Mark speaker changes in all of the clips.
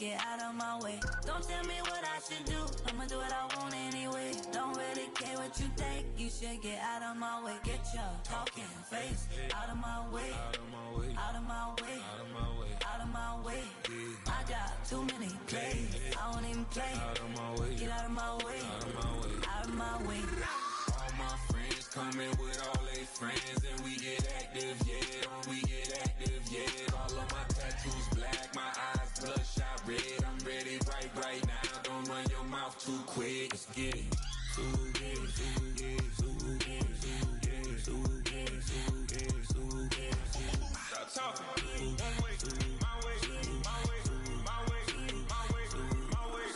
Speaker 1: get out of my way. Don't tell me what I should do, I'ma do what I want anyway. Don't really care what you think, you should get out of my way. Get your talking face out of my way. Out of my way. Out of my way. Out of my way. Out of my way. I got too many plays, I don't even play. Out of my way. Get out of my way. Out of my way. Out of my way. All my friends coming with all their friends, and we get active, yeah. We get active, yeah. All of my tattoos black, my eyes bloodshot red. I'm ready right now. Don't run your mouth too quick. Let's get it. Stop talking. One way, my way, my way, my way, my way, my way.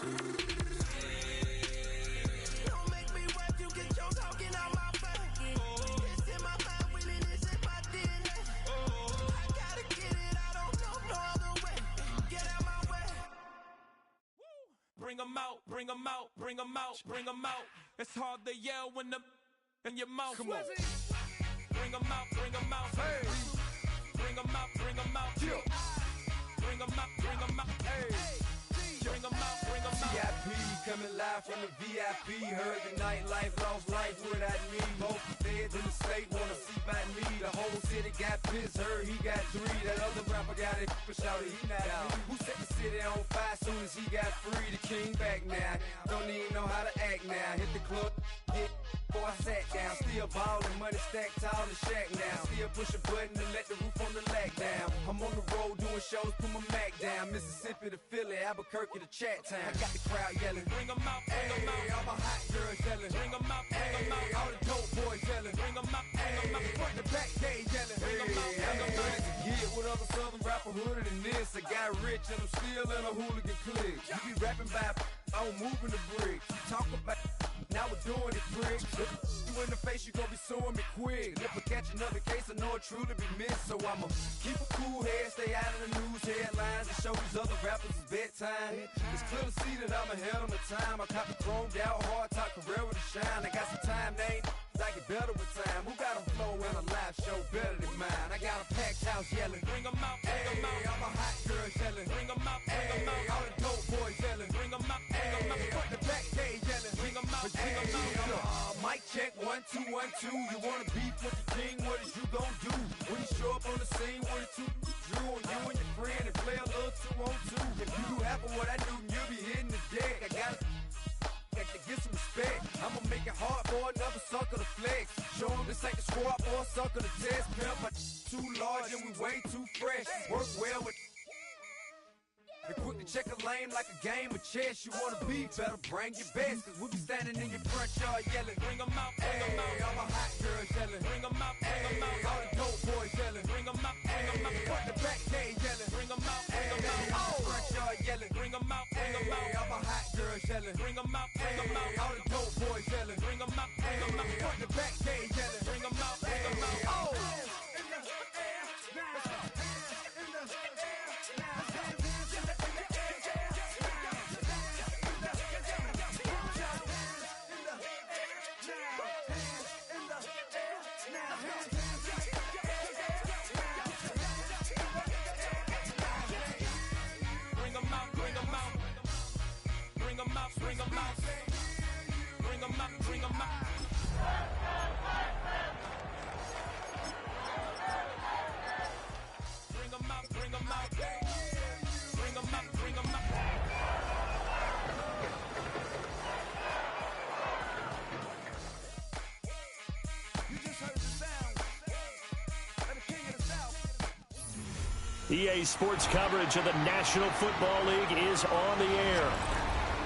Speaker 1: Don't make me rap, you get your talking out my face. It's in my mind, really, this is my DNA. I gotta get it, I don't know no other way. Get out my way. Bring 'em out, bring 'em out, bring 'em out, bring 'em out. It's hard to yell when the in your mouth. Come on. Bring 'em out, bring 'em out. Hey. Bring 'em out, bring 'em out. Yeah. Bring 'em out, bring 'em out. Hey. Bring 'em out, bring 'em out.
Speaker 2: VIP coming live from the VIP. Heard the nightlife, lost life without me. Both feds in the state wanna see about me. The whole city got pissed, heard he got 3. That other rapper got it, but shouted he not out. Who set the city on fire soon as he got free? The king back now. Don't even know how to act now. Hit the club, hit. Before I sat down, still ballin', money stacked tall and shack now. Still push a button to let the roof on the lag down. I'm on the road doing shows, put my Mac down. Mississippi to Philly, Albuquerque to Chat Town. I got the crowd yelling, bring 'em out, bring 'em out. All my hot girls yelling, bring 'em out, bring 'em out. All the dope boys yelling, bring 'em out, bring 'em out. Front the back gate yelling, bring 'em out, bring 'em out. To get with other southern rapper hooded than this. I got rich and I'm still in a hooligan clique. You be rapping by, I'm moving the bricks. You talk about, now we're doing it, prick. You in the face, you gon' be suing me quick. If I catch another case, I know it truly be missed. So I'ma keep a cool head, stay out of the news headlines, and show these other rappers it's bedtime. It's clear to see that I'm ahead of my time. I caught the chromed out, hard top career with a shine. I got some time, they ain't I get better with time. Who got a flow and a live show better than mine? I got a packed house yelling, bring 'em out, bring 'em out. All my hot girls yelling, bring 'em out, bring 'em out. All the dope boys yelling, bring 'em out, bring 'em out. Front the back gate yelling, bring 'em out, bring 'em out. Mic check, 1 2 1 2. You wanna beef with the king? What is you gon' do? When you show up on the scene, what is two drew on you and your friend and play a little 2 on 2. If you do half of what I do, you'll be hitting the deck. I gotta to get some respect. I'ma make it hard for another sucker to flex. Show him this ain't the squad or a sucker to test. Pimp, my too large and we way too fresh. Work well with and quick to check a lane like a game of chess. You wanna be better, bring your best. Cause we be standing in your front yard yelling, bring 'em out, bring 'em out. All my hot girls yelling, bring 'em out, bring 'em out. All the dope boys yelling, bring 'em out, bring 'em out. Front the back gate yelling, bring 'em out, bring 'em out. All the front yard yelling, bring 'em out, bring 'em out. All my hot girls yelling, bring 'em out, bring 'em out. All the dope boys yelling, bring 'em out, bring 'em out. Front the back gate yelling, bring 'em out, bring 'em out. Oh. Bring 'em out, bring 'em out, bring 'em out. Bring 'em out, bring 'em out. Bring 'em out, bring 'em out. You just heard the sound of the king of the South.
Speaker 3: EA Sports coverage of the National Football League is on the air.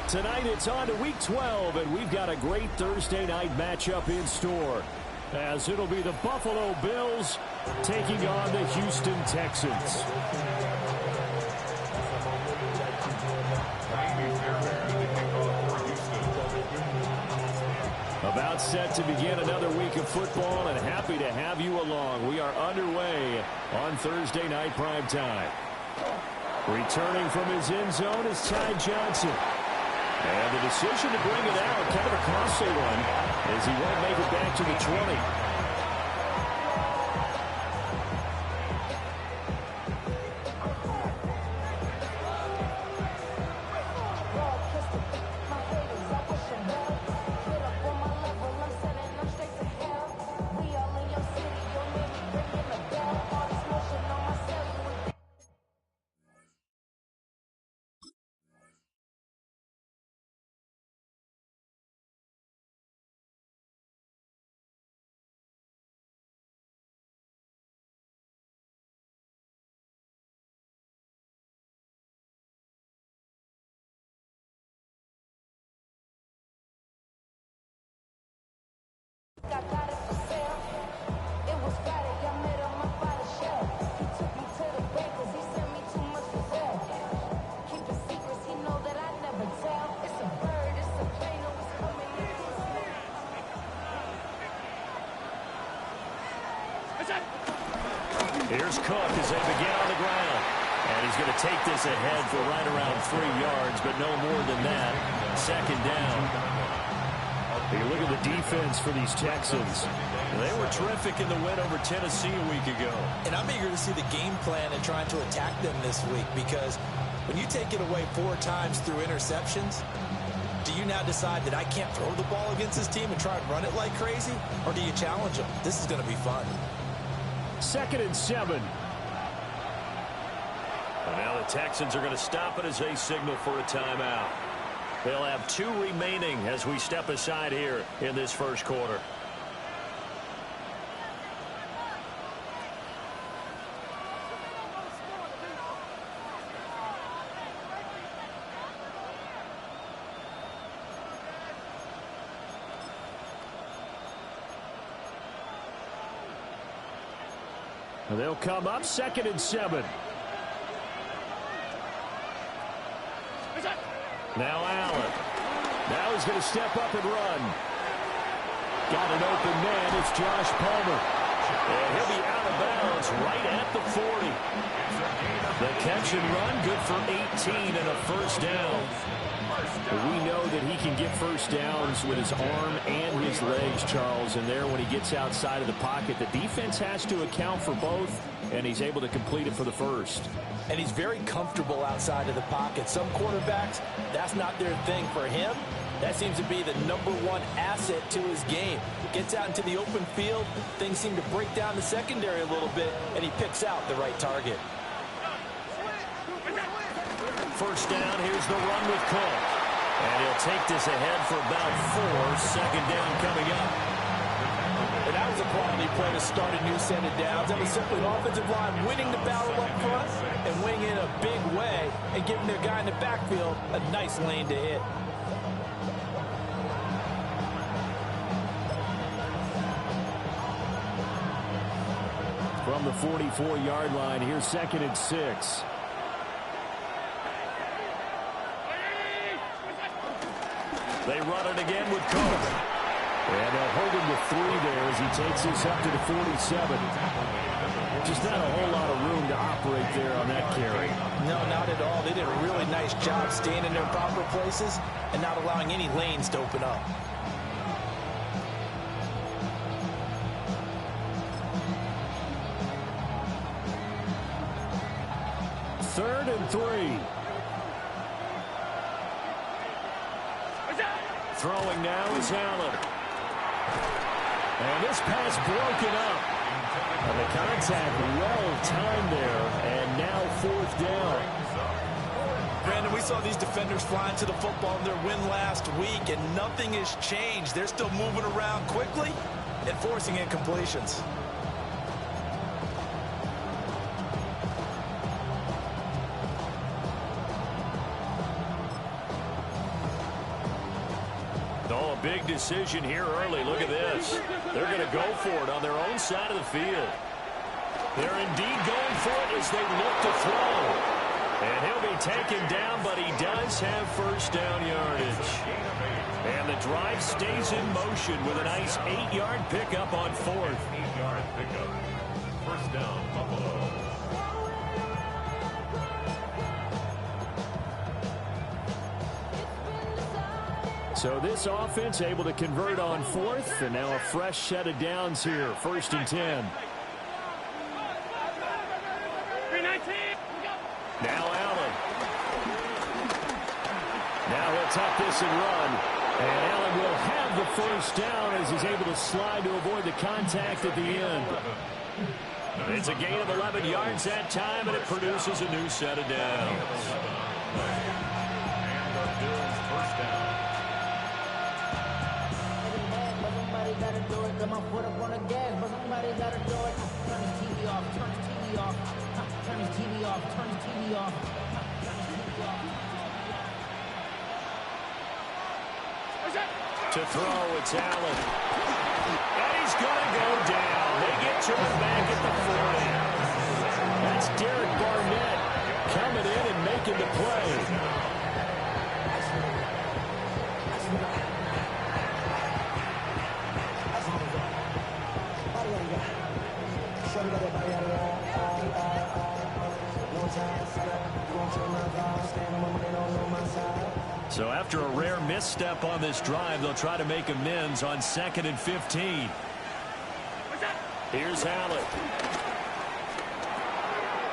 Speaker 3: Tonight it's on to Week 12, and we've got a great Thursday night matchup in store, as it'll be the Buffalo Bills taking on the Houston Texans. About set to begin another week of football, and happy to have you along. We are underway on Thursday night primetime. Returning from his end zone is Ty Johnson. And the decision to bring it out, kind of a costly one, as he won't make it back to the 20. Cook as they begin on the ground. And he's going to take this ahead for right around 3 yards, but no more than that. Second down. You look at the defense for these Texans. They were terrific in the win over Tennessee a week ago.
Speaker 4: And I'm eager to see the game plan and trying to attack them this week, because when you take it away 4 times through interceptions, do you now decide that I can't throw the ball against this team and try and run it like crazy? Or do you challenge them? This is going to be fun.
Speaker 3: 2nd and 7. And now the Texans are going to stop it as they signal for a timeout. They'll have 2 remaining as we step aside here in this first quarter. They'll come up 2nd and 7. Now Allen. Now he's going to step up and run. Got an open man. It's Josh Palmer. And he'll be out of bounds right at the 40. The catch and run, good for 18 and a first down. We know that he can get first downs with his arm and his legs, Charles, and there when he gets outside of the pocket, the defense has to account for both, and he's able to complete it for the first.
Speaker 4: And he's very comfortable outside of the pocket. Some quarterbacks, that's not their thing. For him, that seems to be the #1 asset to his game. Gets out into the open field, things seem to break down the secondary a little bit, and he picks out the right target.
Speaker 3: First down, here's the run with Cook. And he'll take this ahead for about 4. Second down coming up.
Speaker 4: And that was a quality play to start a new set of downs. That was simply an offensive line winning the battle up front and winning in a big way and giving their guy in the backfield a nice lane to hit.
Speaker 3: From the 44-yard line, here's 2nd and 6. They run it again with Cook. And they'll hold him to 3 there as he takes this up to the 47. Just not a whole lot of room to operate there on that carry.
Speaker 4: No, not at all. They did a really nice job staying in their proper places and not allowing any lanes to open up.
Speaker 3: Third and 3. Throwing now is Allen. And this pass broken up. And the contact well timed there. And now 4th down.
Speaker 4: Brandon, we saw these defenders flying to the football in their win last week, and nothing has changed. They're still moving around quickly and forcing incompletions.
Speaker 3: Oh, a big decision here early. Look at this. They're going to go for it on their own side of the field. They're indeed going for it as they look to throw. And he'll be taken down, but he does have first down yardage. And the drive stays in motion with a nice 8-yard pickup on 4th.
Speaker 5: 8-yard pickup. First down, Buffalo.
Speaker 3: So this offense able to convert on 4th, and now a fresh set of downs here. 1st and 10. Now Allen. Now he'll tuck this and run. And Allen will have the first down as he's able to slide to avoid the contact at the end. It's a gain of 11 yards that time, and it produces a new set of downs.
Speaker 5: And the Bills' first down.
Speaker 6: Somebody gotta do it. Got my foot up on the gas, but somebody gotta do it. Turn the TV off. Turn the TV off. Turn the TV off. Turn the TV off.
Speaker 3: To throw, it's Allen. And he's going to go down. They get to him back at the 40. That's Derek Barnett coming in and making the play. So after a rare misstep on this drive, they'll try to make amends on 2nd and 15. Here's Allen.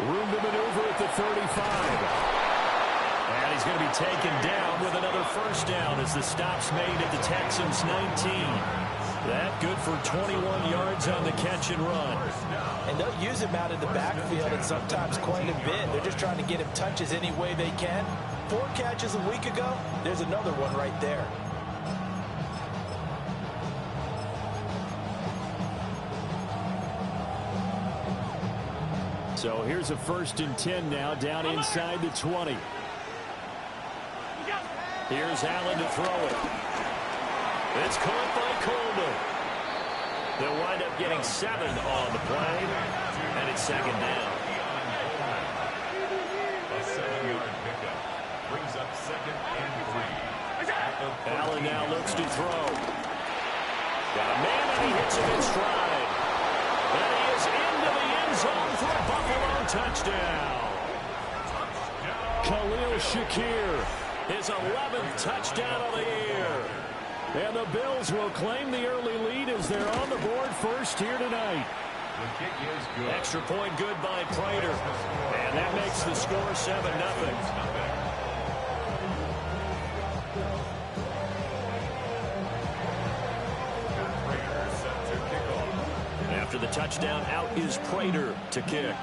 Speaker 3: Room to maneuver at the 35. And he's going to be taken down with another first down as the stop's made at the Texans' 19. That good for 21 yards on the catch and run.
Speaker 4: And they'll use him out in the backfield and sometimes quite a bit. They're just trying to get him touches any way they can. 4 catches a week ago. There's another one right there.
Speaker 3: So here's a 1st and 10 now down inside the 20. Here's Allen to throw it. It's caught by Coleman. They'll wind up getting 7 on the play, and it's 2nd down.
Speaker 5: A 7-yard pickup brings up 2nd and 3.
Speaker 3: Allen now looks to throw. Got a man, and he hits him in stride. And he is into the end zone for a Buffalo touchdown. Khalil Shakir, his 11th touchdown of the year. And the Bills will claim the early lead as they're on the board first here tonight.
Speaker 5: The kick is good.
Speaker 3: Extra point good by Prater. And that makes the score 7-0. After the touchdown, out is Prater to kick.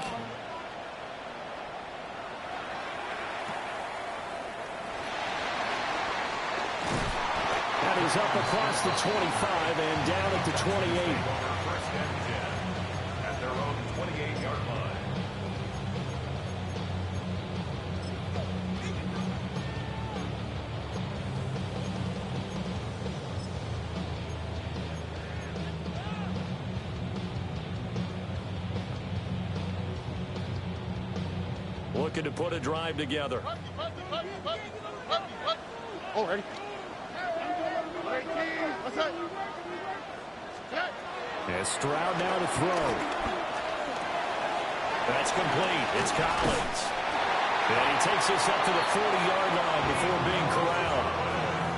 Speaker 3: That is up across the 25 and down at the 28.
Speaker 5: First and 10 at their own 28-yard line.
Speaker 3: Looking to put a drive together.
Speaker 7: Oh, ready.
Speaker 3: And Stroud now to throw. That's complete. It's Collins. And he takes this up to the 40-yard line before being corralled.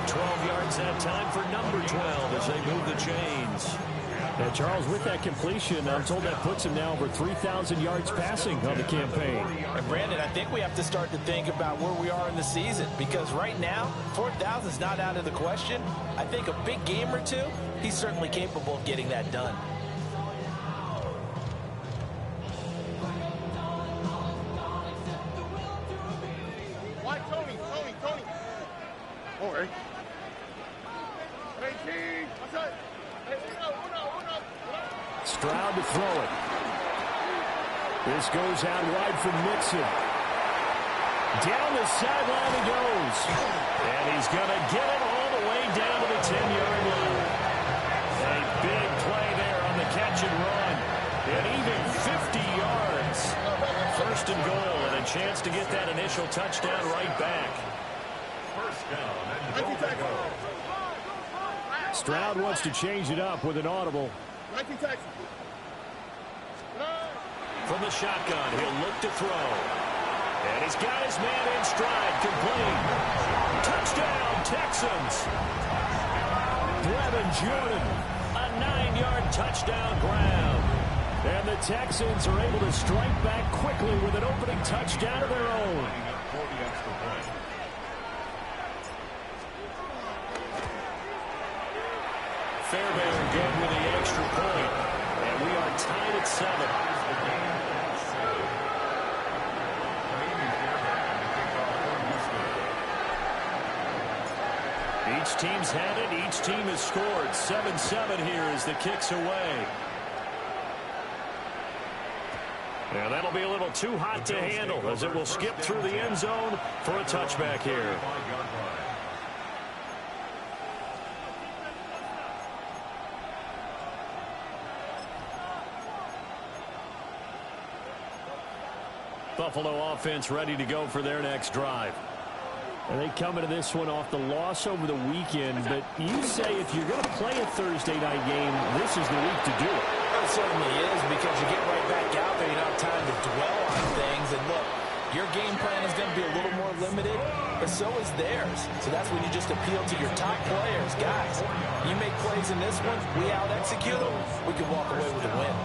Speaker 3: 12 yards that time for number 12 as they move the chains. Now, Charles, with that completion, I'm told that puts him now over 3,000 yards passing on the campaign.
Speaker 4: And Brandon, I think we have to start to think about where we are in the season, because right now, 4,000 is not out of the question. I think a big game or two, he's certainly capable of getting that done.
Speaker 7: Why, Tony? Oh, ready. What's up?
Speaker 3: Stroud to throw it. This goes out wide for Mixon. Down the sideline he goes. And he's going to get it all the way down to the 10-yard line. A big play there on the catch and run. And even 50 yards. 1st and goal, and a chance to get that initial touchdown right back.
Speaker 5: First down and goal to go.
Speaker 3: Stroud wants to change it up with an audible. From the shotgun, he'll look to throw. And he's got his man in stride, complete. Touchdown, Texans. Brevin Jordan, a 9-yard touchdown grab. And the Texans are able to strike back quickly with an opening touchdown of their own. Fairbairn good with the extra point. And we are tied at 7. Each team's had it. Each team has scored. 7-7 here as the kick's away. And that'll be a little too hot to handle as it will skip through the end zone for a touchback here. Buffalo offense ready to go for their next drive. And they come into this one off the loss over the weekend, but you say if you're going to play a Thursday night game, this is the week to do it.
Speaker 4: It certainly is, because you get right back out there. You don't have time to dwell on things. And look, Your game plan is going to be a little more limited, but so is theirs. So that's when you just appeal to your top players. Guys, you make plays in this one, we out-execute them, we can walk away with a win.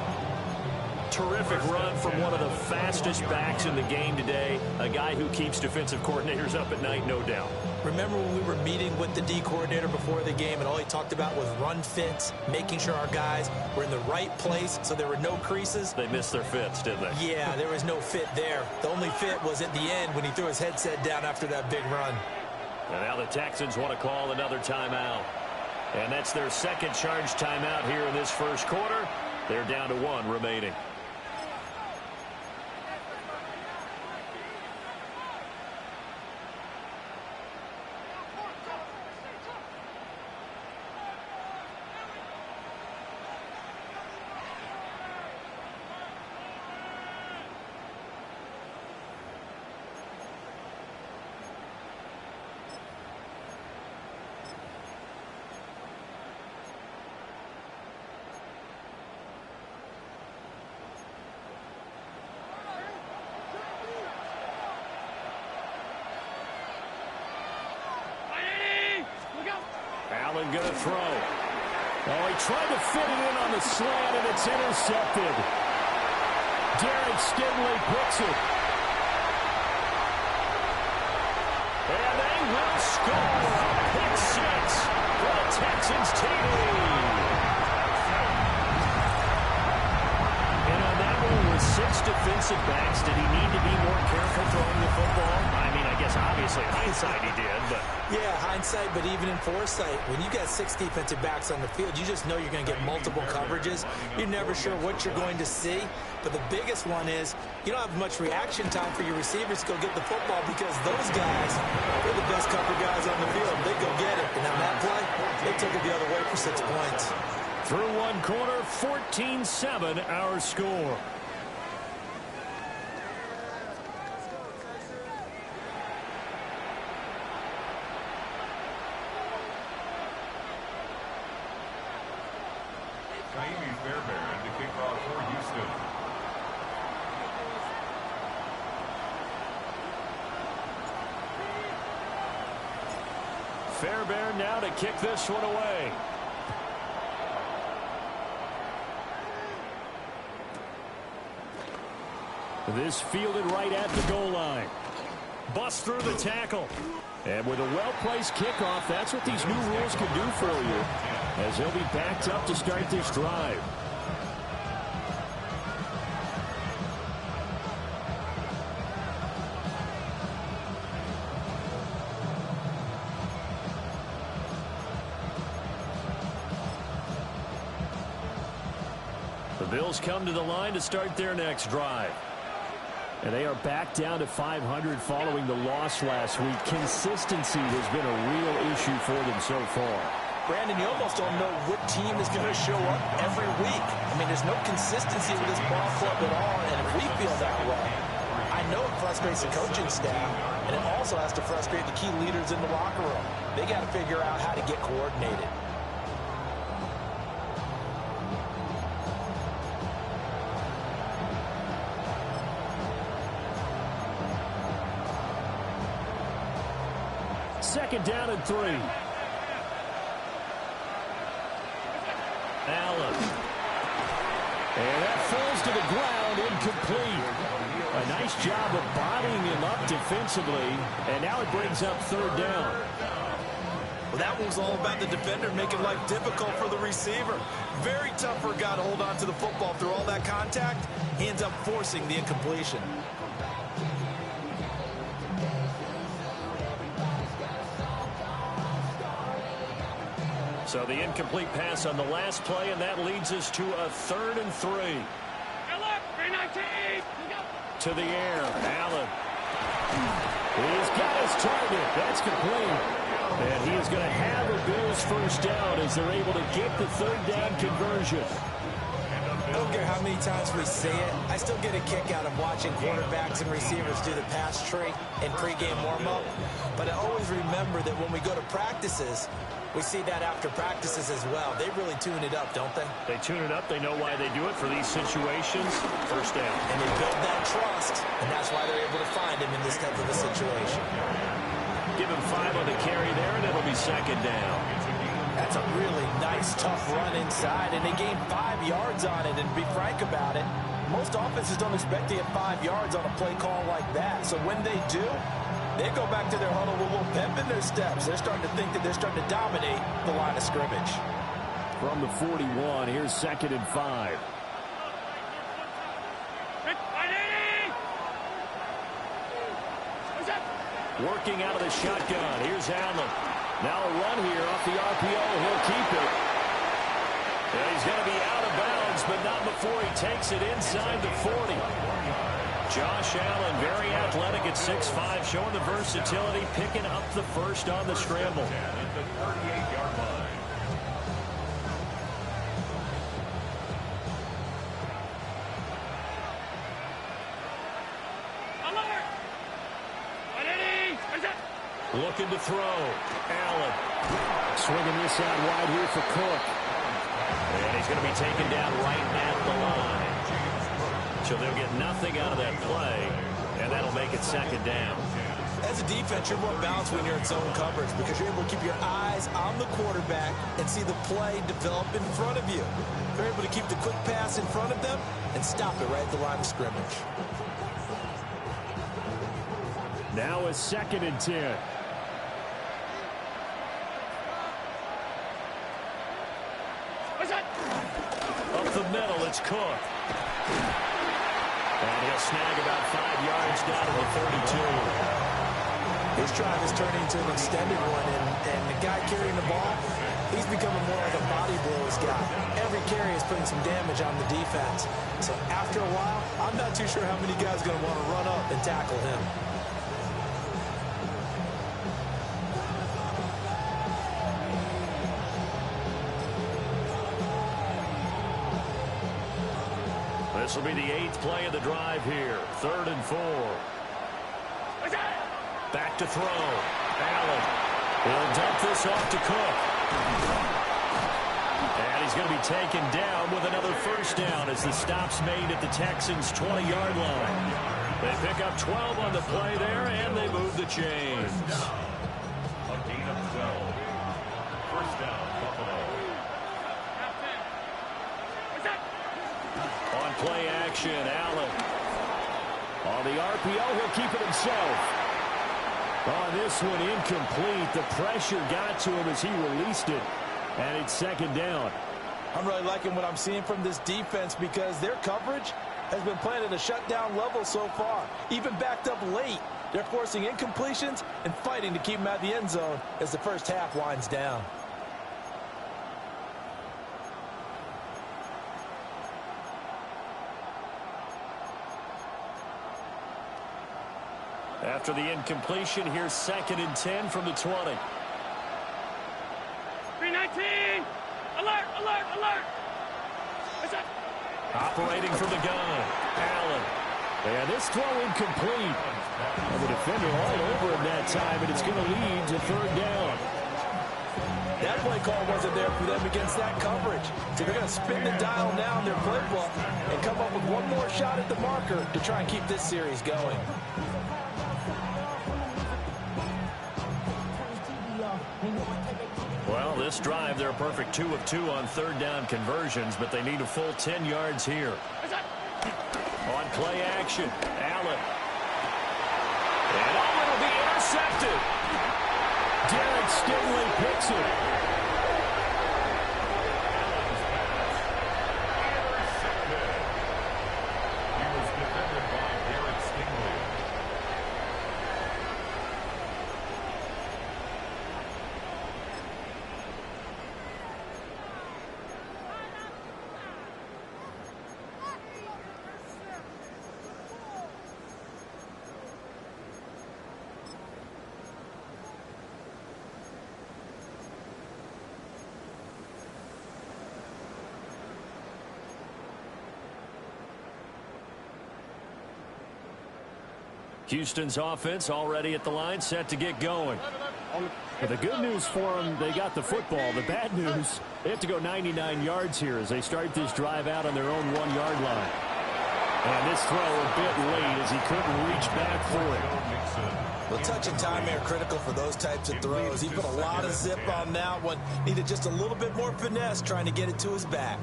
Speaker 3: Terrific run from one of the fastest backs in the game today. A guy who keeps defensive coordinators up at night, no doubt.
Speaker 4: Remember when we were meeting with the D coordinator before the game and all he talked about was run fits, making sure our guys were in the right place so there were no creases?
Speaker 3: They missed their fits, didn't they?
Speaker 4: Yeah, there was no fit there. The only fit was at the end when he threw his headset down after that big run.
Speaker 3: And now the Texans want to call another timeout. And that's their second charge timeout here in this first quarter. They're down to 1 remaining. Allen going to throw. Oh, he tried to fit it in on the slant, and it's intercepted. Derek Stingley picks it. And they will score. Pick 6 for the Texans TD. And on that one with 6 defensive backs, did he need to be more careful throwing the football? I mean, I guess obviously hindsight he did, but...
Speaker 4: Yeah, hindsight, but even in foresight, when you got 6 defensive backs on the field, you just know you're going to get multiple coverages. You're never sure what you're going to see. But the biggest one is you don't have much reaction time for your receivers to go get the football because those guys, they're the best cover guys on the field. They go get it. And on that play, they took it the other way for 6 points.
Speaker 3: Through one quarter, 14-7 our score.
Speaker 5: Fairbairn to kick off for Houston.
Speaker 3: Fairbairn now to kick this one away. This fielded right at the goal line. Bust through the tackle. And with a well-placed kickoff, that's what these new rules can do for you, as they'll be backed up to start this drive. The Bills come to the line to start their next drive. And they are back down to 500 following the loss last week. Consistency has been a real issue for them so far.
Speaker 4: Brandon, you almost don't know what team is going to show up every week. I mean, there's no consistency with this ball club at all, and if we feel that way, I know it frustrates the coaching staff, and it also has to frustrate the key leaders in the locker room. They got to figure out how to get coordinated.
Speaker 3: Second down and 3. Allen. And that falls to the ground, incomplete. A nice job of bodying him up defensively, and now it brings up 3rd down.
Speaker 4: Well, that was all about the defender making life difficult for the receiver. Very tough for a guy to hold on to the football through all that contact. He ends up forcing the incompletion.
Speaker 3: So the incomplete pass on the last play, and that leads us to a 3rd and 3. To the air, Allen. He's got his target. That's complete. And he is going to have a Bills first down as they're able to get the 3rd down conversion.
Speaker 4: I don't care how many times we see it, I still get a kick out of watching quarterbacks and receivers do the pass tree in pregame warm-up. But I always remember that when we go to practices, we see that after practices as well. They really tune it up, don't they?
Speaker 3: They tune it up. They know why they do it for these situations. First down.
Speaker 4: And they build that trust, and that's why they're able to find him in this type of a situation.
Speaker 3: Give him 5 on the carry there, and it'll be second down.
Speaker 4: That's a really nice, tough run inside, and they gained 5 yards on it. And to be frank about it, most offenses don't expect to get 5 yards on a play call like that. So when they do, they go back to their huddle with a little pep in their steps. They're starting to think that they're starting to dominate the line of scrimmage.
Speaker 3: From the 41, here's second and 5. Working out of the shotgun. Here's Allen. Now a run here off the RPO. He'll keep it. And he's going to be out of bounds, but not before he takes it inside the 40. Josh Allen, very athletic at 6'5", showing the versatility, picking up the first on the scramble.
Speaker 5: At the 38-yard line.
Speaker 3: Looking to throw. Allen swinging this out wide here for Cook. And he's going to be taken down right at the line. So they'll get nothing out of that play, and that'll make it second down.
Speaker 4: As a defense, you're more balanced when you're in zone coverage because you're able to keep your eyes on the quarterback and see the play develop in front of you. You're able to keep the quick pass in front of them and stop it right at the line of scrimmage.
Speaker 3: Now a second and 10. Up the middle, it's Cook. And he'll snag about 5 yards down to the 32.
Speaker 4: His drive is turning into an extended one, and the guy carrying the ball, he's becoming more like a body blows guy. Every carry is putting some damage on the defense. So after a while, I'm not too sure how many guys are going to want to run up and tackle him.
Speaker 3: This will be the 8th play of the drive here. 3rd and 4. Back to throw. Allen will dump this off to Cook. And he's going to be taken down with another first down as the stop's made at the Texans' 20-yard line. They pick up 12 on the play there, and they move the chains.
Speaker 5: A gain of 12. First down, Buffalo.
Speaker 3: On play action, Allen. On the RPO, he'll keep it himself. On this one, incomplete. The pressure got to him as he released it, and it's second down.
Speaker 4: I'm really liking what I'm seeing from this defense because their coverage has been playing at a shutdown level so far. Even backed up late, they're forcing incompletions and fighting to keep them out of the end zone as the first half winds down.
Speaker 3: After the incompletion, here's second and 10 from the 20.
Speaker 8: 319! Alert, alert, alert!
Speaker 3: Operating from the gun, Allen. And this throw incomplete. And the defender all over him that time, and it's going to lead to 3rd down.
Speaker 4: That play call wasn't there for them against that coverage. So they're going to spin the dial now in their playbook and come up with one more shot at the marker to try and keep this series going.
Speaker 3: Well, this drive, they're a perfect 2 of 2 on 3rd down conversions, but they need a full 10 yards here. On play action, Allen. And it'll be intercepted. Derek Stingley picks it. Houston's offense already at the line, set to get going. But the good news for them, they got the football. The bad news, they have to go 99 yards here as they start this drive out on their own 1-yard line. And this throw a bit late as he couldn't reach back for it.
Speaker 4: Well, touch and time are critical for those types of throws. He put a lot of zip on that one. Needed just a little bit more finesse trying to get it to his back.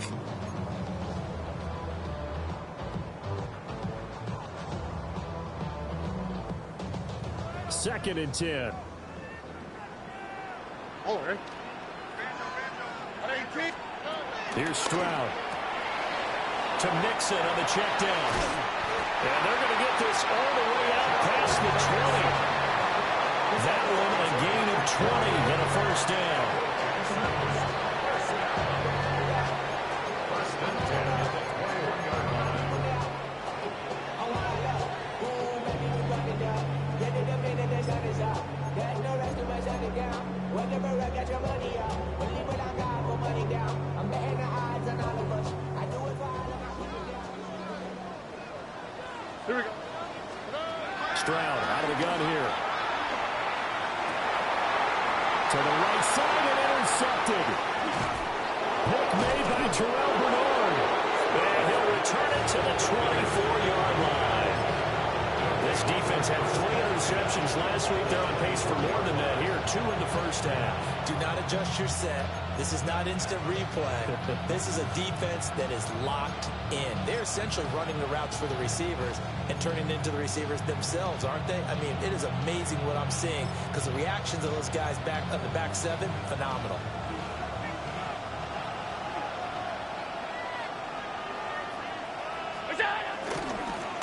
Speaker 3: Second and 10.
Speaker 7: All right.
Speaker 3: Here's Stroud. To Mixon on the check down. And they're going to get this all the way out past the 20. That one a gain of 20 and a first down.
Speaker 5: First and 10 at the 21-yard line.
Speaker 7: Here we go.
Speaker 3: Stroud out of the gun here. To the right side and intercepted. Pick made by Terrell Bernard. And he'll return it to the 24-yard line. This defense had 3 interceptions last week. They're on pace for more than that here. 2 in the first half.
Speaker 4: Do not adjust your set. This is not instant replay. This is a defense that is locked in. They're essentially running the routes for the receivers and turning into the receivers themselves, aren't they? I mean, it is amazing what I'm seeing because the reactions of those guys back on the back 7, phenomenal.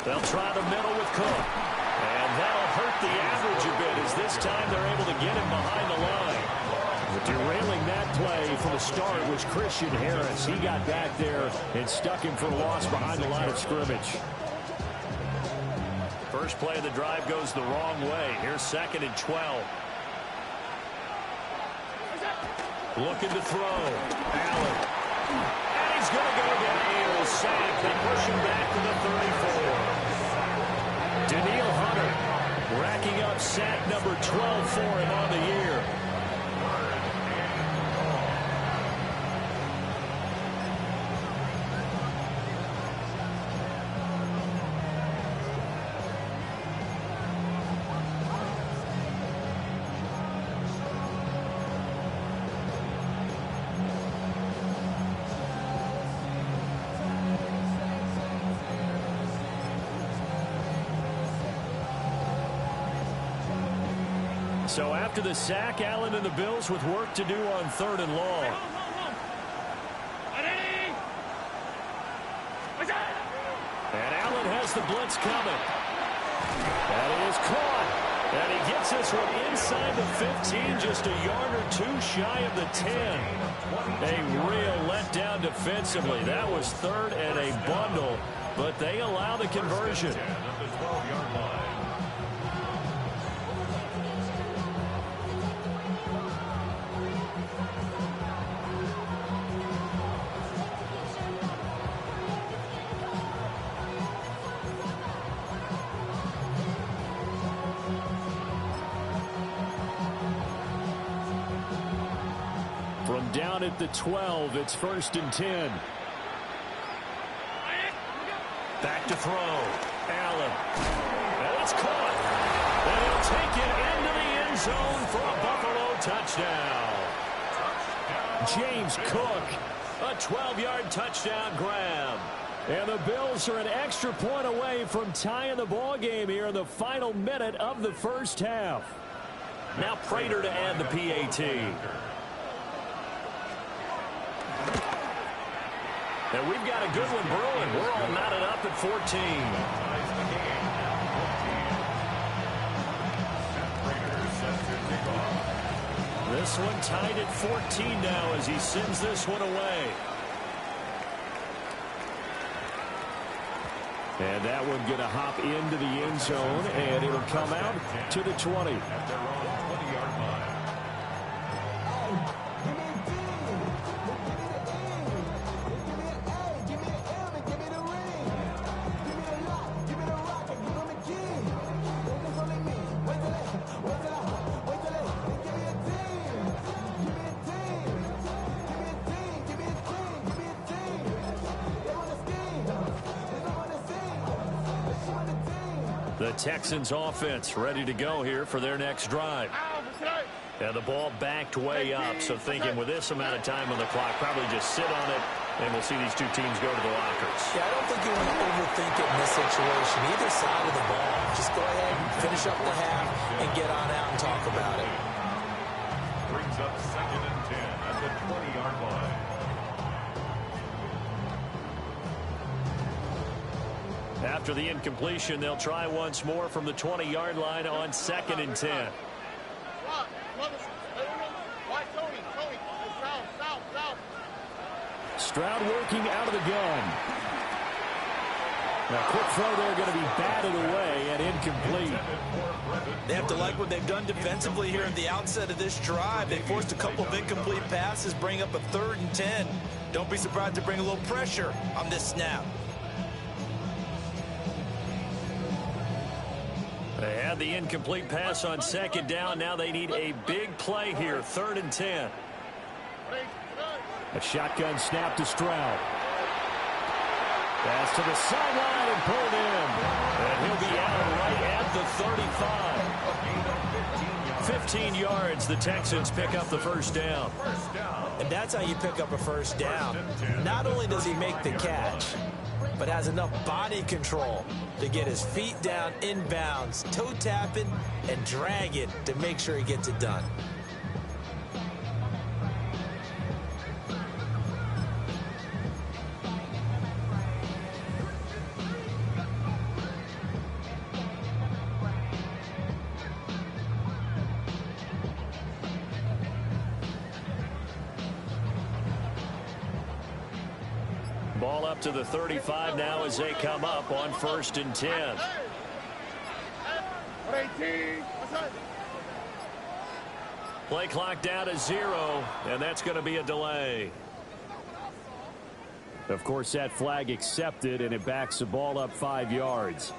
Speaker 3: They'll try the middle with Cook. And that'll hurt the average a bit as this time they're able to get him behind the line. But derailing that play from the start was Christian Harris. He got back there and stuck him for a loss behind the line of scrimmage. First play of the drive goes the wrong way. Here's 2nd and 12. Looking to throw. Allen. And he's going to go down. Sack. They push him back to the 34. Daniil Hunter racking up sack number 12 for him on the year. So after the sack, Allen and the Bills with work to do on 3rd and long. And Allen has the blitz coming. That is caught. And he gets this one inside the 15, just a yard or 2 shy of the 10. A real letdown defensively. That was 3rd and a bundle, but they allow the conversion. From down at the 12, it's 1st and 10. Back to throw. Allen. And it's caught. And he'll take it into the end zone for a Buffalo touchdown. James Cook, a 12-yard touchdown grab. And the Bills are an extra point away from tying the ball game here in the final minute of the first half. Now Prater to add the PAT. And we've got a good one brewing. We're all knotted up at 14. This one tied at 14 now as he sends this one away. And that one going to hop into the end zone, and it'll come out to the 20.
Speaker 5: At their own 20-yard line.
Speaker 3: The Texans offense ready to go here for their next drive. And the ball backed way up, so thinking with this amount of time on the clock, probably just sit on it, and we'll see these two teams go to the lockers.
Speaker 4: Yeah, I don't think you want to overthink it in this situation. Either side of the ball. Just go ahead and finish up the half and get on out and talk about it.
Speaker 5: Brings up 2nd and 10 at the 20-yard line.
Speaker 3: After the incompletion, they'll try once more from the 20-yard line on 2nd and 10. Stroud working out of the gun. Now, quick throw there going to be batted away and incomplete.
Speaker 4: They have to like what they've done defensively here at the outset of this drive. They forced a couple of incomplete passes, bring up a 3rd and 10. Don't be surprised to bring a little pressure on this snap.
Speaker 3: They had the incomplete pass on 2nd down. Now they need a big play here, 3rd and 10. A shotgun snap to Stroud. Pass to the sideline and pulled in. And he'll be out right at the 35. 15 yards, the Texans pick up the 1st down.
Speaker 4: And that's how you pick up a 1st down. Not only does he make the catch, but has enough body control to get his feet down inbounds, toe tapping, and drag it to make sure he gets it done.
Speaker 3: Ball up to the 35 now as they come up on 1st and 10. Play clock down to 0, and that's going to be a delay. Of course, that flag accepted, and it backs the ball up 5 yards.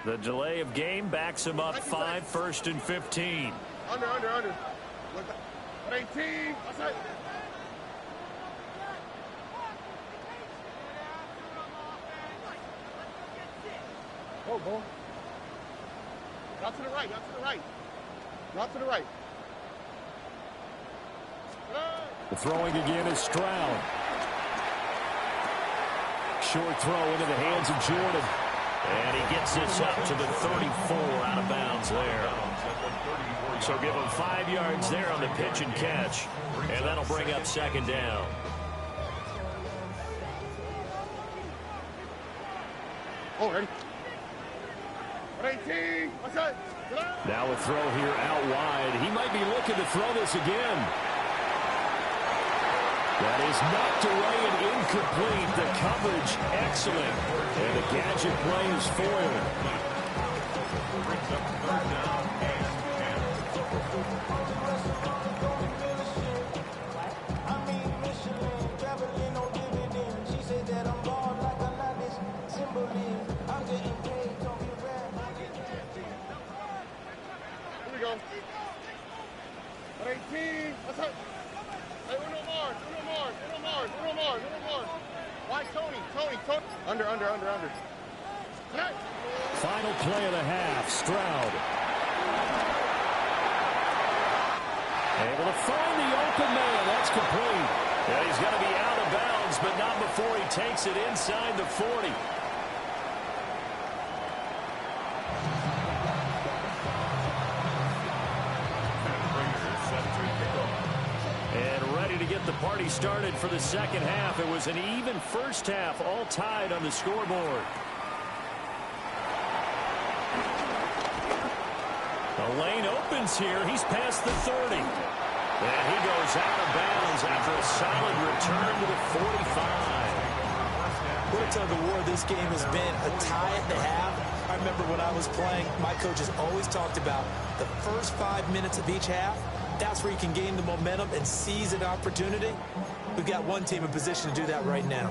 Speaker 3: The delay of game backs him up 5, 1st and 15.
Speaker 7: Under. 18. Outside. Oh, ball. Drop to the right. Drop to the right.
Speaker 3: The throwing again is Stroud. Short throw into the hands of Jordan. And he gets this up to the 34 out of bounds there. So give him 5 yards there on the pitch and catch. And that'll bring up 2nd down.
Speaker 7: Oh, ready. 18. Outside.
Speaker 3: Now a throw here out wide. He might be looking to throw this again. That is knocked away and incomplete. The coverage excellent. And the gadget play is foiled.
Speaker 5: Brings up 3rd down and
Speaker 7: 10. Here we go. 18. Outside. Hey, uno more. Why, Tony? Under.
Speaker 3: Final play of the half. Stroud. Able to find the open man. That's complete. Yeah, he's going to be out of bounds, but not before he takes it inside the 40. The party started for the 2nd half. It was an even 1st half, all tied on the scoreboard. The lane opens here. He's past the 30. And he goes out of bounds after a solid return to the 45.
Speaker 4: What a tug of war this game has been. A tie at the half. I remember when I was playing, my coaches always talked about the first 5 minutes of each half. That's where you can gain the momentum and seize an opportunity. We've got one team in position to do that right now.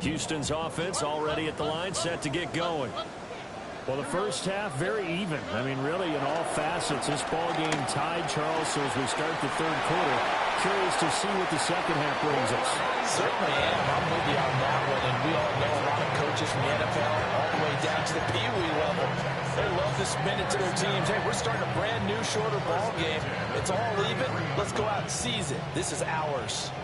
Speaker 3: Houston's offense already at the line, set to get going. Well, the first half, very even. I mean, really, in all facets, this ball game tied, Charles. So as we start the third quarter, curious to see what the second half brings us.
Speaker 4: Certainly am. I'm with you on that one. And we all know a lot of coaches from the NFL all the way down to the Pee Wee level. They love to spin it to their teams. Hey, we're starting a brand new, shorter ball game. It's all even. Let's go out and seize it. This is ours.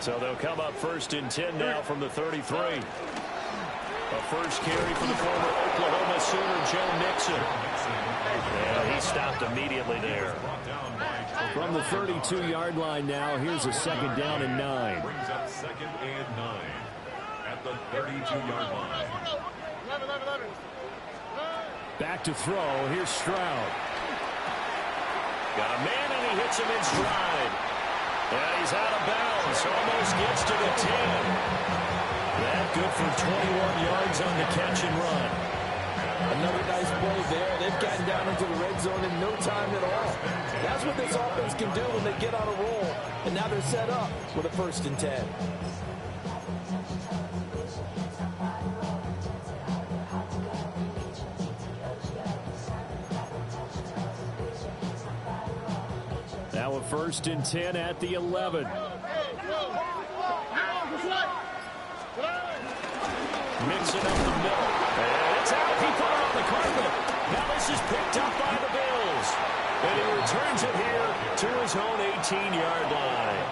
Speaker 3: So they'll come up 1st and 10 now from the 33. A first carry for the former Oklahoma Sooner, Joe Mixon. And he stopped immediately there. From the 32-yard line now, here's a 2nd down and 9.
Speaker 5: Brings up 2nd and 9 at the 32-yard line.
Speaker 3: Back to throw. Here's Stroud. Got a man, and he hits him in stride. And he's out of bounds. Almost gets to the 10. That good for 21 yards on the catch and run.
Speaker 4: Another nice play there. They've gotten down into the red zone in no time at all. That's what this offense can do when they get on a roll. And now they're set up with a 1st and 10.
Speaker 3: Now a 1st and 10 at the 11. Mixing up the middle. And it's out. He put it on the carpet. Now this is picked up by the Bills. And he returns it here to his own 18-yard line.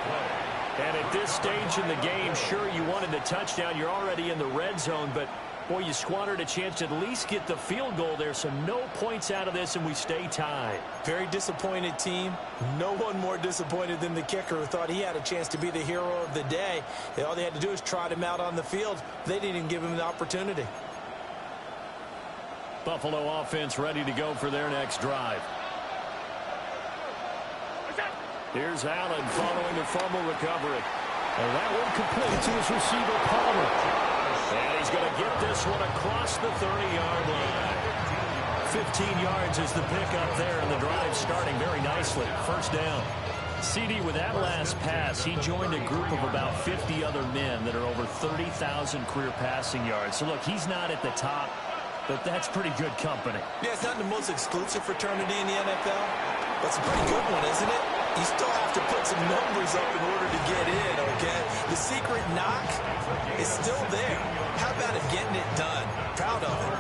Speaker 3: And at this stage in the game, sure, you wanted a touchdown. You're already in the red zone, but boy, you squandered a chance to at least get the field goal there. So no points out of this, and we stay tied.
Speaker 4: Very disappointed team. No one more disappointed than the kicker, who thought he had a chance to be the hero of the day. All they had to do is trot him out on the field. They didn't even give him the opportunity.
Speaker 3: Buffalo offense ready to go for their next drive. Here's Allen following the fumble recovery. And that one complete to his receiver, Palmer. And he's going to get this one across the 30-yard line. 15 yards is the pickup there, and the drive starting very nicely. 1st down. CD, with that last pass, he joined a group of about 50 other men that are over 30,000 career passing yards. So, look, he's not at the top, but that's pretty good company.
Speaker 4: Yeah, it's not the most exclusive fraternity in the NFL, but it's a pretty good one, isn't it? You still have to put some numbers up in order to get in, okay? The secret knock is still there. How about it getting it done? Proud of it.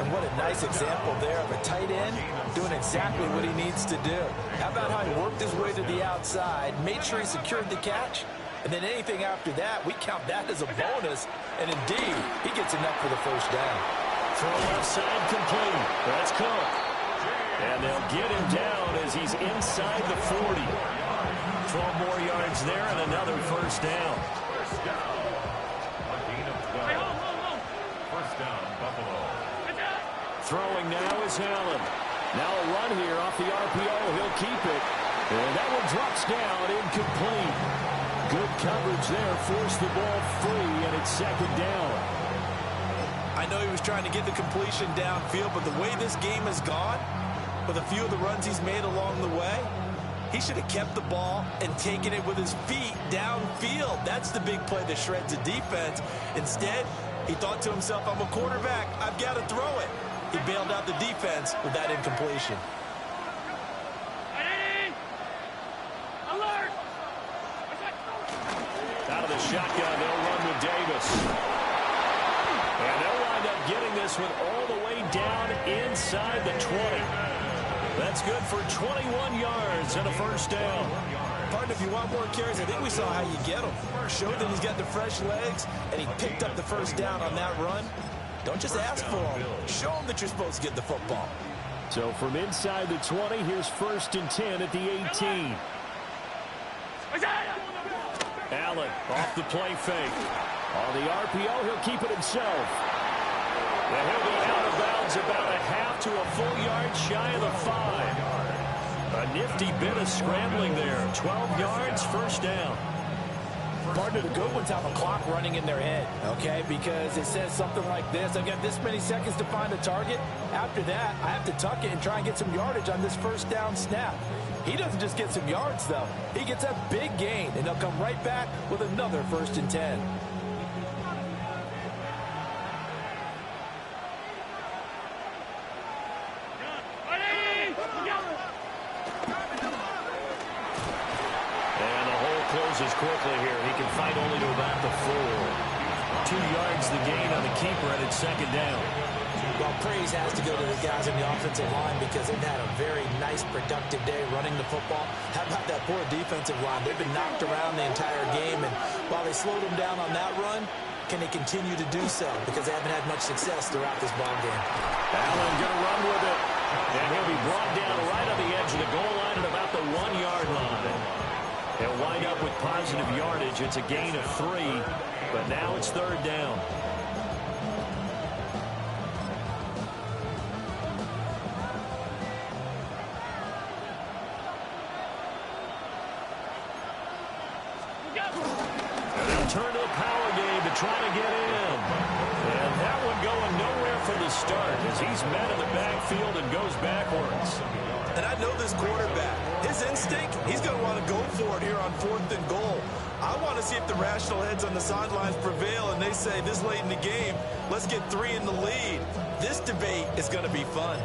Speaker 4: And what a nice example there of a tight end doing exactly what he needs to do. How about how he worked his way to the outside, made sure he secured the catch, and then anything after that, we count that as a bonus. And indeed, he gets enough for the 1st down.
Speaker 3: Throw left side complete. That's Cook. And they'll get him down as he's inside the 40. 12 more yards there and another 1st down.
Speaker 5: A gain of 12. 1st down, Buffalo.
Speaker 3: Throwing now is Allen. Now a run here off the RPO. He'll keep it. And that one drops down, incomplete. Good coverage there. Forced the ball free, and it's 2nd down.
Speaker 4: I know he was trying to get the completion downfield, but the way this game has gone, with a few of the runs he's made along the way, he should have kept the ball and taken it with his feet downfield. That's the big play that shreds the defense. Instead, he thought to himself, I'm a quarterback. I've got to throw it. He bailed out the defense with that incompletion.
Speaker 8: Alert!
Speaker 3: Out of the shotgun, they'll run with Davis. And they'll wind up getting this one all the way down inside the 20. That's good for 21 yards and a 1st down.
Speaker 4: Partner, if you want more carries, I think we saw how you get them. Showed that he's got the fresh legs, and he picked up the 1st down on that run. Don't just ask for them. Show them that you're supposed to get the football.
Speaker 3: So from inside the 20, here's 1st and 10 at the 18. Allen off the play fake. On the RPO, he'll keep it himself. And he'll be out of bounds about a half to a full yard shy of the 5. A nifty bit of scrambling there. 12 yards, 1st down.
Speaker 4: Partner, the good ones have a clock running in their head, okay? Because it says something like this. I've got this many seconds to find a target. After that, I have to tuck it and try and get some yardage on this 1st down snap. He doesn't just get some yards, though. He gets a big gain, and they'll come right back with another 1st and 10.
Speaker 3: quickly here. He can fight only to about the 4. 2 yards the gain on the keeper, and it's second down.
Speaker 4: Well, praise has to go to the guys on the offensive line because they've had a very nice, productive day running the football. How about that poor defensive line? They've been knocked around the entire game, and while they slowed them down on that run, can they continue to do so? Because they haven't had much success throughout this ball game.
Speaker 3: Allen going to run with it. And he'll be brought down right on the edge of the goal line at about the 1-yard line. He'll wind up with positive yardage. It's a gain of 3, but now it's third down. And they'll turn to the power game to try to get in. And that one going nowhere from the start as he's met in the backfield and goes backwards.
Speaker 4: And I know this quarterback. His instinct, he's going to want to go for it here on 4th and goal. I want to see if the rational heads on the sidelines prevail and they say this late in the game, let's get 3 in the lead. This debate is going to be fun.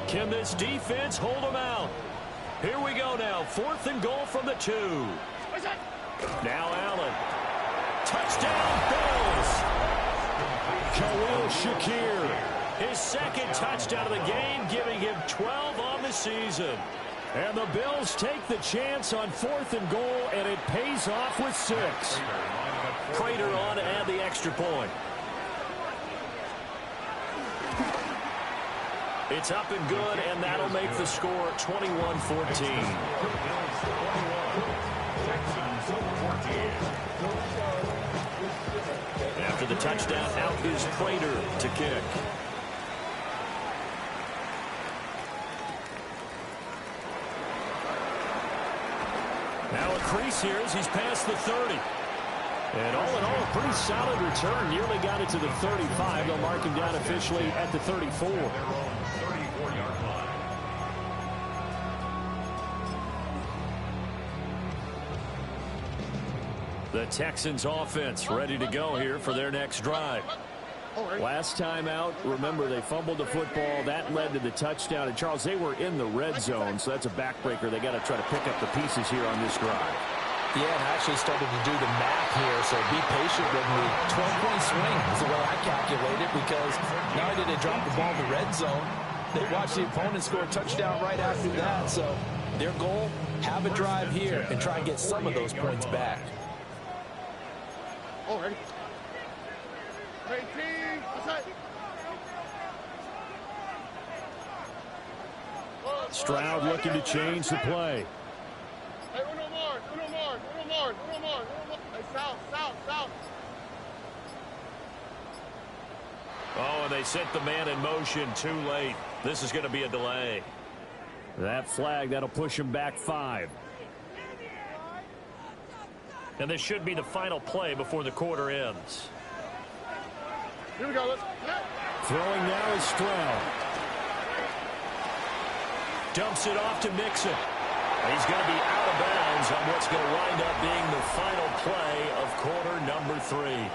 Speaker 3: Can this defense hold them out? Here we go now. 4th and goal from the 2. Now Allen. Touchdown, Bills. Khalil Shakir. His second touchdown of the game, giving him 12 on the season. And the Bills take the chance on 4th and goal, and it pays off with 6. Prater on to add the extra point. It's up and good, and that'll make the score 21-14. After the touchdown, out is Prater to kick. Now a crease here as he's past the 30. And all in all, a pretty solid return. Nearly got it to the 35. They'll mark him down officially at the 34. The Texans offense ready to go here for their next drive. Last time out, remember, they fumbled the football. That led to the touchdown. And, Charles, they were in the red zone, so that's a backbreaker. They got to try to pick up the pieces here on this drive.
Speaker 4: Yeah, and I actually started to do the math here, so be patient with me. 12-point swing is the way I calculate it because not only did they drop the ball in the red zone, they watched the opponent score a touchdown right after that. So their goal, have a drive here and try and get some of those points back.
Speaker 7: Oh, ready?
Speaker 3: Stroud looking to change the play.
Speaker 7: Hey, uno more. Hey, south.
Speaker 3: Oh, and they sent the man in motion too late. This is going to be a delay. That flag, that'll push him back 5. And this should be the final play before the quarter ends.
Speaker 7: Here we go. Let's
Speaker 3: Throwing now is Stroud. Dumps it off to Mixon. He's going to be out of bounds on what's going to wind up being the final play of quarter number 3.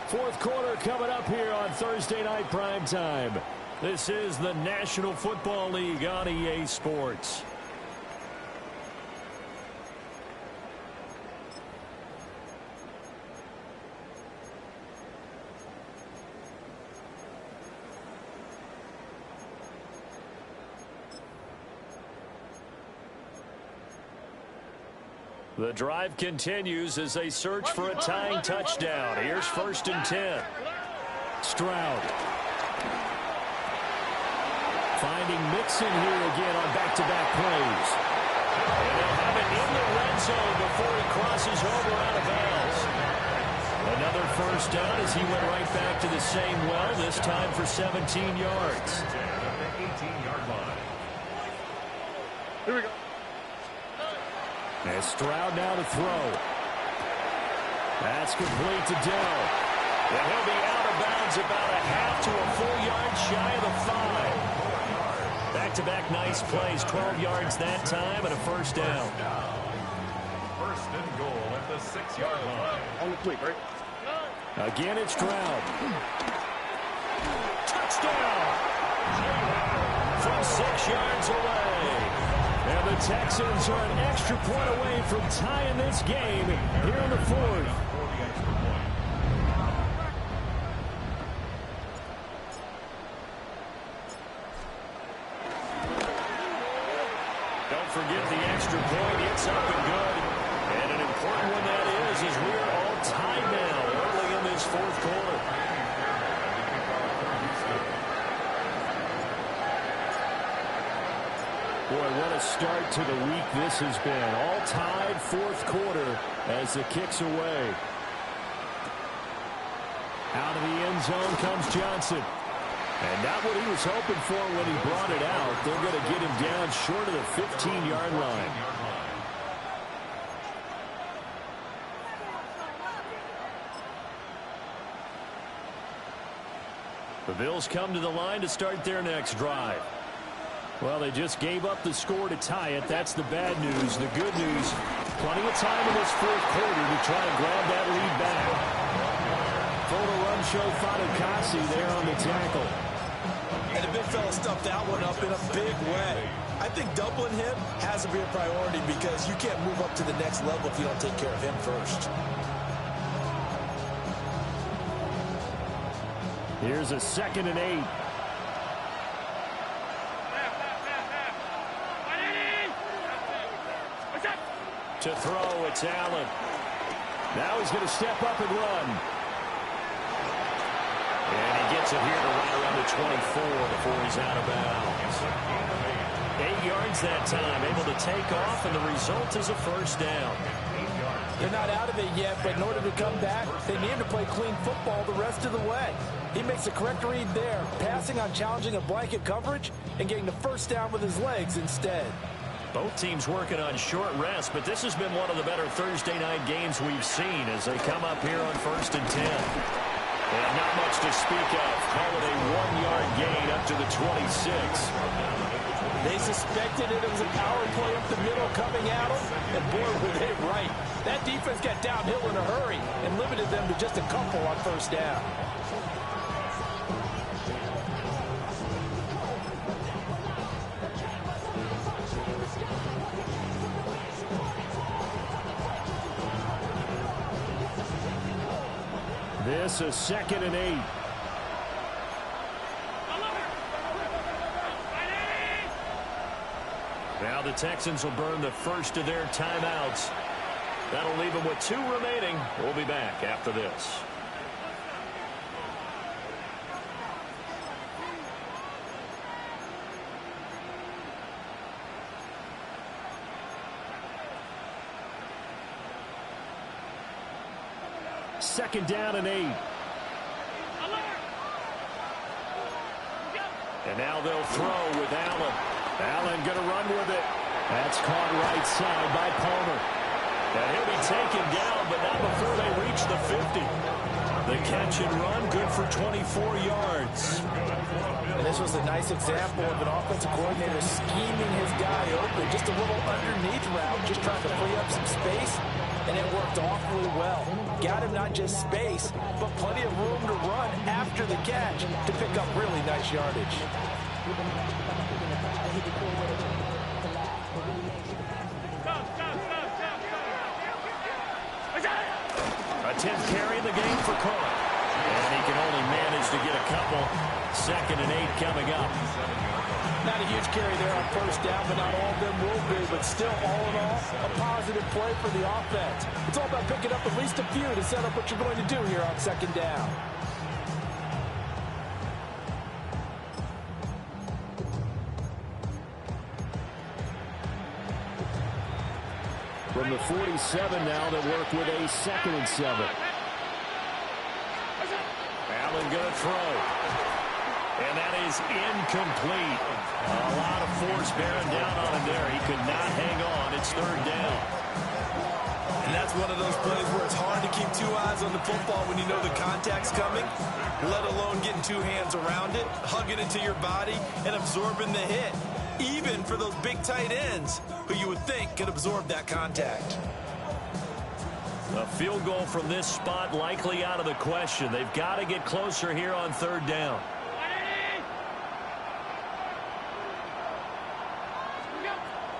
Speaker 3: Fourth quarter coming up here on Thursday Night Primetime. This is the National Football League on EA Sports. The drive continues as they search for a tying touchdown. Here's 1st and 10. Stroud. Finding Mixon here again on back-to-back plays. And they'll have it in the red zone before he crosses over out of bounds. Another first down as he went right back to the same well, this time for 17 yards.
Speaker 7: Here we go.
Speaker 3: And Stroud now to throw. That's complete to Dell. And he'll be out of bounds about a half to a full yard shy of the 5. Back-to-back nice plays, 12 yards that time and a first down.
Speaker 5: 1st and goal at the 6-yard line.
Speaker 7: On the tweak, right?
Speaker 3: Again, it's Stroud. Touchdown! From 6 yards away. And the Texans are an extra point away from tying this game here in the fourth. Don't forget the extra point. It's up and good. And an important one that is as we are all tied now early in this fourth quarter. Boy, what a start to the week this has been. All tied fourth quarter as the kick's away. Out of the end zone comes Johnson. And not what he was hoping for when he brought it out. They're going to get him down short of the 15-yard line. The Bills come to the line to start their next drive. Well, they just gave up the score to tie it. That's the bad news. The good news, plenty of time in this fourth quarter to try and grab that lead back. Photo run show Fatukasi there on the tackle.
Speaker 4: And the big fella stuffed that one up in a big way. I think doubling him has to be a priority because you can't move up to the next level if you don't take care of him first.
Speaker 3: Here's a 2nd and 8. To throw, it's Allen. Now he's going to step up and run. And he gets it here to right around the 24 before he's out of bounds. 8 yards that time, able to take off, and the result is a first down.
Speaker 4: They're not out of it yet, but in order to come back, they need to play clean football the rest of the way. He makes the correct read there, passing on challenging a blanket coverage and getting the first down with his legs instead.
Speaker 3: Both teams working on short rest, but this has been one of the better Thursday night games we've seen as they come up here on 1st and 10. And not much to speak of. Call it a 1-yard gain up to the 26.
Speaker 4: They suspected it was a power play up the middle coming at them, and boy, were they right. That defense got downhill in a hurry and limited them to just a couple on first down.
Speaker 3: This is 2nd and 8. Now the Texans will burn the first of their timeouts. That'll leave them with 2 remaining. We'll be back after this. Second down and 8. And now they'll throw with Allen. Allen going to run with it. That's caught right side by Palmer. And he'll be taken down, but not before they reach the 50. The catch and run, good for 24 yards.
Speaker 4: And this was a nice example of an offensive coordinator scheming his guy open. Just a little underneath route, just trying to free up some space. And it worked awfully well. Got him not just space, but plenty of room to run after the catch to pick up really nice yardage.
Speaker 3: A 10th carry in the game for Carr. And he can only manage to get a couple. 2nd and 8 coming up.
Speaker 4: Not a huge carry there on first down, but not all of them will be. But still, all in all, a positive play for the offense. It's all about picking up at least a few to set up what you're going to do here on 2nd down.
Speaker 3: From the 47 now, they'll work with a 2nd and 7. Allen going to throw. And that is incomplete. A lot of force bearing down on him there. He could not hang on. It's 3rd down.
Speaker 4: And that's one of those plays where it's hard to keep 2 eyes on the football when you know the contact's coming, let alone getting 2 hands around it, hugging it to your body, and absorbing the hit. Even for those big tight ends who you would think could absorb that contact.
Speaker 3: A field goal from this spot likely out of the question. They've got to get closer here on 3rd down.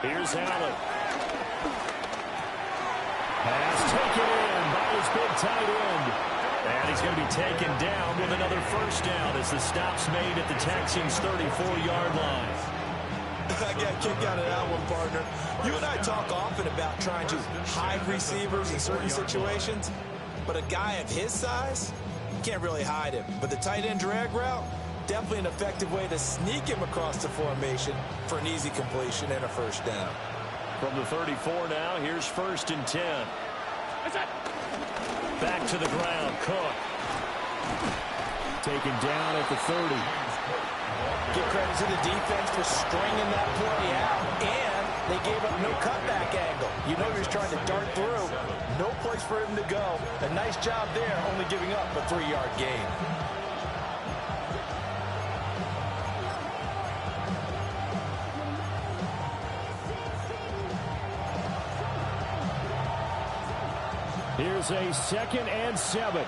Speaker 3: Here's Allen. Pass taken in by his big tight end. And he's going to be taken down with another first down as the stop's made at the Texans' 34-yard line.
Speaker 4: I got a kick out of that one, partner. You and I talk often about trying to hide receivers in certain situations, but a guy of his size, you can't really hide him. But the tight end drag route, definitely an effective way to sneak him across the formation for an easy completion and a first down.
Speaker 3: From the 34 now, here's 1st and 10. Back to the ground, Cook. Taken down at the 30.
Speaker 4: Give credit to the defense for stringing that play out, and they gave up no cutback angle. You know he was trying to dart through. No place for him to go. A nice job there, only giving up a 3-yard gain.
Speaker 3: Here's a 2nd and 7.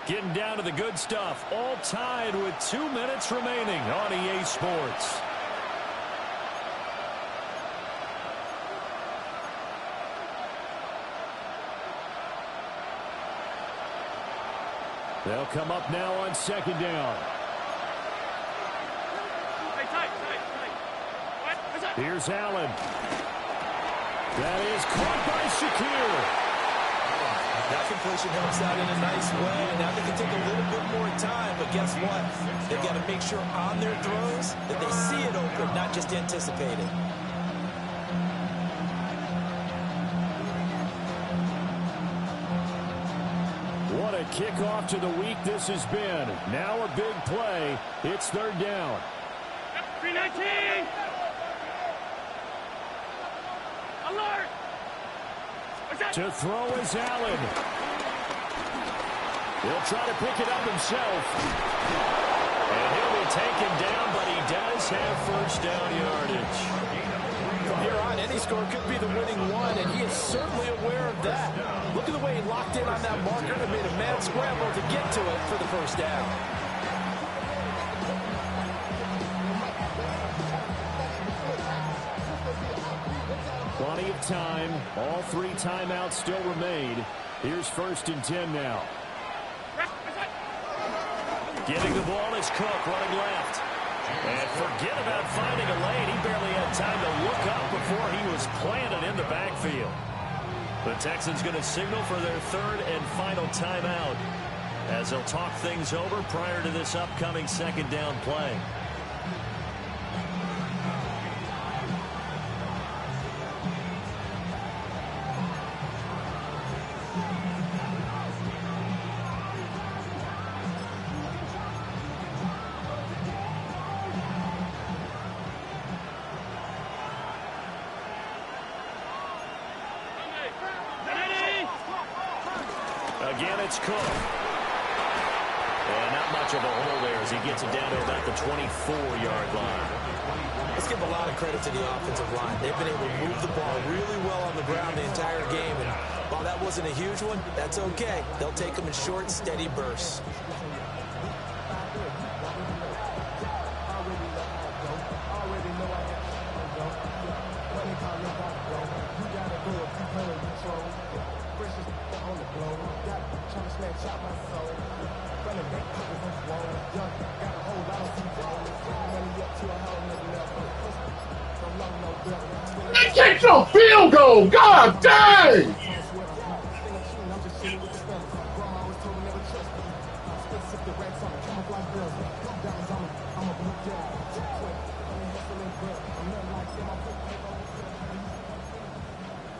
Speaker 3: Getting down to the good stuff. All tied with 2 minutes remaining on EA Sports. They'll come up now on 2nd down. Here's Allen. That is caught by Shakir.
Speaker 4: That completion helps out in a nice way. Now they can take a little bit more time, but guess what? They've got to make sure on their throws that they see it open, not just anticipate it.
Speaker 3: What a kickoff to the week this has been. Now a big play. It's 3rd down.
Speaker 8: 319! Alert!
Speaker 3: To throw is Allen. He'll try to pick it up himself. And he'll be taken down, but he does have first down yardage.
Speaker 4: From here on, any score could be the winning one, and he is certainly aware of that. Look at the way he locked in on that marker and made a mad scramble to get to it for the first down.
Speaker 3: Plenty of time. All 3 timeouts still remain. Here's 1st and 10 now. Getting the ball is Cook running left. And forget about finding a lane. He barely had time to look up before he was planted in the backfield. The Texans going to signal for their 3rd and final timeout as they'll talk things over prior to this upcoming 2nd down play. Again, it's Cook. And not much of a hole there as he gets it down to about the 24-yard line.
Speaker 4: Let's give a lot of credit to the offensive line. They've been able to move the ball really well on the ground the entire game. And while that wasn't a huge one, that's okay. They'll take them in short, steady bursts.
Speaker 7: Get your field goal! God dang!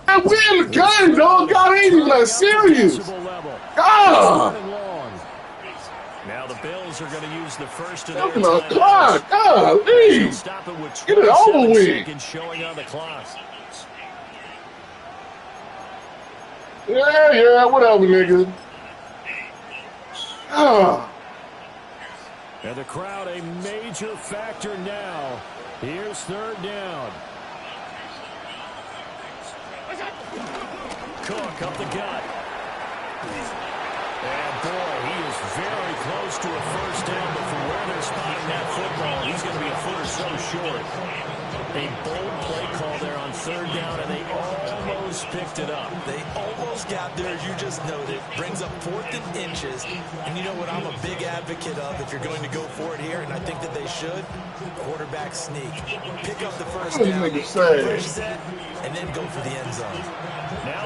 Speaker 7: And win the game, dog. God ain't even that serious. God!
Speaker 3: Now the Bills are going to use the first of
Speaker 7: their
Speaker 3: timeouts.
Speaker 7: Clock. Golly.
Speaker 3: Stop it with
Speaker 7: Get it over with.
Speaker 3: Seconds showing on the clock.
Speaker 7: Yeah, whatever, nigga.
Speaker 3: And the crowd a major factor now. Here's 3rd down. Cook up the gut. And boy, he is very close to a first down, but from where they're spotting that football, he's going to be a foot or so short. A bold play call there on third down, and they almost picked it up.
Speaker 4: They almost got there, as you just noted. Brings up 4th and inches. And you know what I'm a big advocate of if you're going to go for it here, and I think that they should? Quarterback sneak. Pick up the first down, first set, and then go for the end zone.
Speaker 3: Now